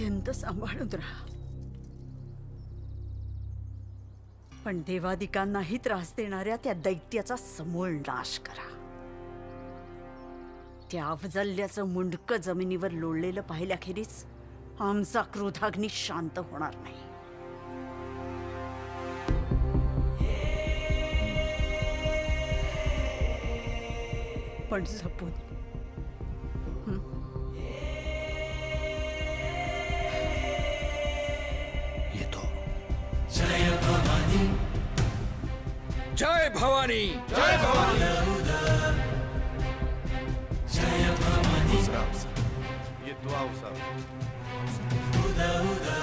अत्यंत सांभाळून राहा, पण देवादिकांनाही त्रास देणाऱ्या त्या दैत्याचा समूळ नाश करा. त्या अफजल्याचं मुंडकं जमिनीवर लोळलेलं पाहिल्याखेरीज आमचा क्रोधाग्नी शांत होणार नाही. पण जपून. येतो. जय भवानी, जय भवानी. जय भवानी, जय भवानी. येतो आऊसाहेब. उदा उदा